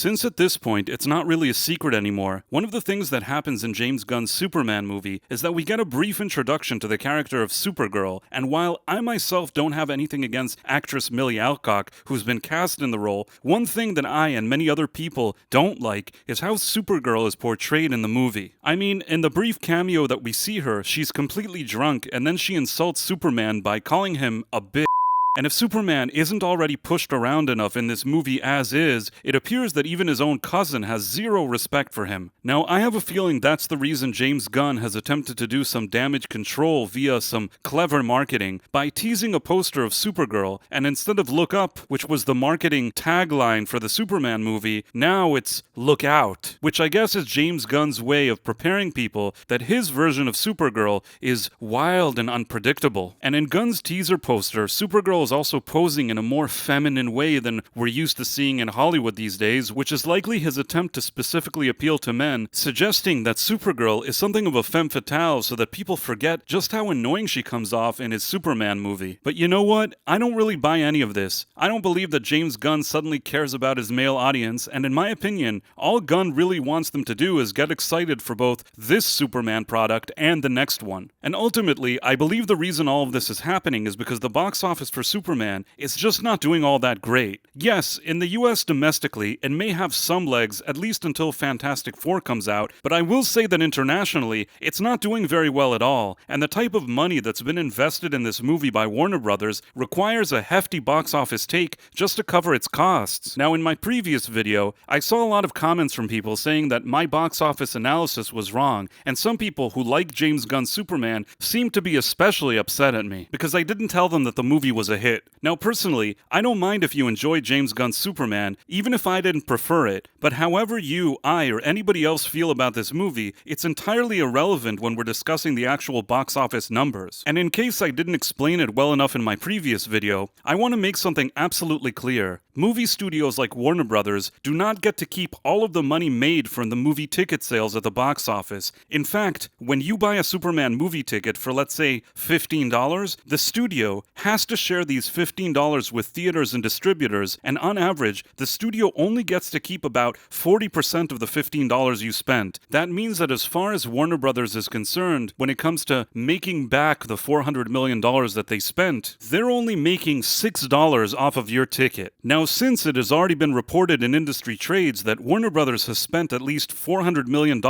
Since at this point it's not really a secret anymore, one of the things that happens in James Gunn's Superman movie is that we get a brief introduction to the character of Supergirl, and while I myself don't have anything against actress Millie Alcock, who's been cast in the role, one thing that I and many other people don't like is how Supergirl is portrayed in the movie. I mean, in the brief cameo that we see her, she's completely drunk and then she insults Superman by calling him a bitch. And if Superman isn't already pushed around enough in this movie as is, it appears that even his own cousin has zero respect for him. Now, I have a feeling that's the reason James Gunn has attempted to do some damage control via some clever marketing by teasing a poster of Supergirl, and instead of "Look Up," which was the marketing tagline for the Superman movie, now it's "Look Out," which I guess is James Gunn's way of preparing people that his version of Supergirl is wild and unpredictable. And in Gunn's teaser poster, Supergirl is also posing in a more feminine way than we're used to seeing in Hollywood these days, which is likely his attempt to specifically appeal to men, suggesting that Supergirl is something of a femme fatale so that people forget just how annoying she comes off in his Superman movie. But you know what? I don't really buy any of this. I don't believe that James Gunn suddenly cares about his male audience, and in my opinion, all Gunn really wants them to do is get excited for both this Superman product and the next one. And ultimately, I believe the reason all of this is happening is because the box office for Superman is just not doing all that great. Yes, in the US domestically, it may have some legs, at least until Fantastic Four comes out, but I will say that internationally, it's not doing very well at all, and the type of money that's been invested in this movie by Warner Brothers requires a hefty box office take just to cover its costs. Now, in my previous video, I saw a lot of comments from people saying that my box office analysis was wrong, and some people who like James Gunn's Superman seemed to be especially upset at me, because I didn't tell them that the movie was a hit. Now, personally, I don't mind if you enjoy James Gunn's Superman, even if I didn't prefer it, but however you, I, or anybody else feel about this movie, it's entirely irrelevant when we're discussing the actual box office numbers. And in case I didn't explain it well enough in my previous video, I want to make something absolutely clear. Movie studios like Warner Brothers do not get to keep all of the money made from the movie ticket sales at the box office. In fact, when you buy a Superman movie ticket for, let's say, $15, the studio has to share these $15 with theaters and distributors, and on average, the studio only gets to keep about 40% of the $15 you spent. That means that as far as Warner Brothers is concerned, when it comes to making back the $400 million that they spent, they're only making $6 off of your ticket. Now, since it has already been reported in industry trades that Warner Brothers has spent at least $400 million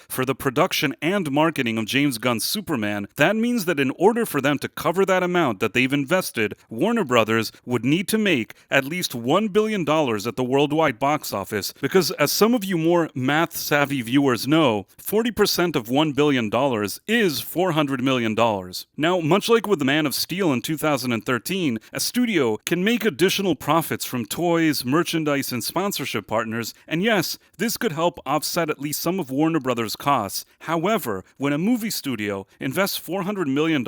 for the production and marketing of James Gunn's Superman, that means that in order for them to cover that amount that they've invested, Warner Brothers would need to make at least $1 billion at the worldwide box office, because as some of you more math-savvy viewers know, 40% of $1 billion is $400 million. Now, much like with The Man of Steel in 2013, a studio can make additional profits from toys, merchandise, and sponsorship partners, and yes, this could help offset at least some of Warner Brothers' costs. However, when a movie studio invests $400 million,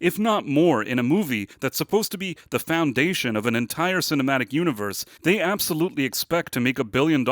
if not more, in a movie that's supposed to be the foundation of an entire cinematic universe, they absolutely expect to make $1 billion,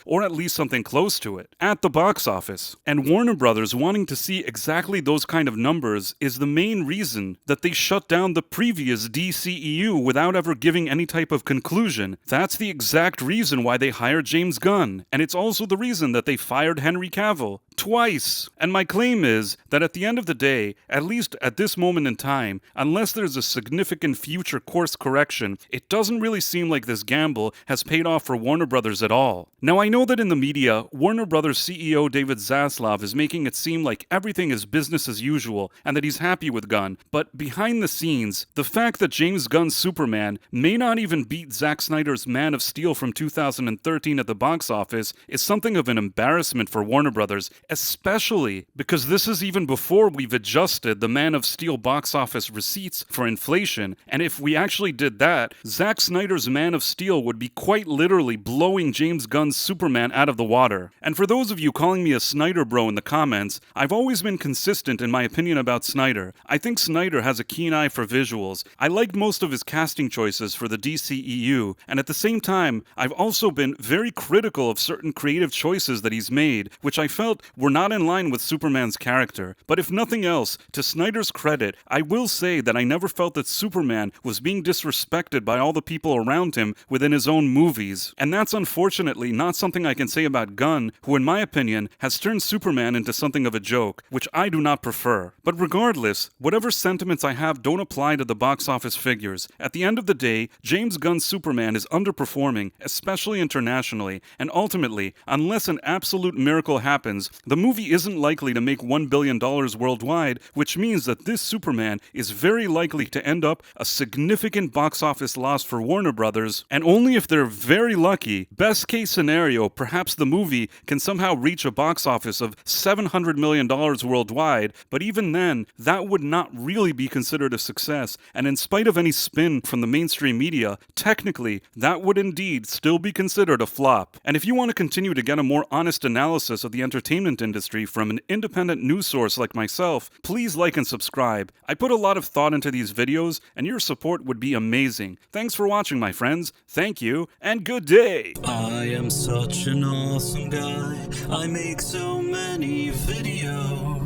or at least something close to it, at the box office. And Warner Brothers wanting to see exactly those kind of numbers is the main reason that they shut down the previous DCEU without ever giving any type of conclusion. That's the exact reason why they hired James Gunn, and it's also the reason that they fired Henry Cavill twice. And my claim is that at the end of the day, at least at this moment in time, unless there's a significant future course correction, it doesn't really seem like this gamble has paid off for Warner Brothers at all. Now, I know that in the media, Warner Brothers CEO David Zaslav is making it seem like everything is business as usual and that he's happy with Gunn, but behind the scenes, the fact that James Gunn's Superman may not even beat Zack Snyder's Man of Steel from 2013 at the box office is something of an embarrassment for Warner Brothers, especially because this is even before we've adjusted the Man of Steel box office receipts for inflation, and if we actually did that, Zack Snyder's Man of Steel would be quite literally blowing James Gunn's Superman out of the water. And for those of you calling me a Snyder bro in the comments, I've always been consistent in my opinion about Snyder. I think Snyder has a keen eye for visuals. I liked most of his casting choices for the DCEU, and at the same time, I've also been very critical of certain creative choices that he's made, which I felt were not in line with Superman's character. But if nothing else, to Snyder's credit, I will say that I never felt that Superman was being disrespected by all the people around him within his own movies. And that's unfortunately not something I can say about Gunn, who in my opinion has turned Superman into something of a joke, which I do not prefer. But regardless, whatever sentiments I have don't apply to the box office figures. At the end of the day, James Gunn's Superman is underperforming, especially internationally, and ultimately, unless an absolute miracle happens, the movie isn't likely to make $1 billion worldwide, which means that this Superman is very likely to end up a significant box office loss for Warner Brothers, and only if they're very lucky, best case scenario, perhaps the movie can somehow reach a box office of $700 million worldwide, but even then, that would not really be considered a success, and in spite of any spin from the mainstream media, technically, that would indeed still be considered a flop. And if you want to continue to get a more honest analysis of the entertainment industry from an independent news source like myself, please like and subscribe. I put a lot of thought into these videos, and your support would be amazing. Thanks for watching, my friends. Thank you, and good day! I am such an awesome guy. I make so many videos.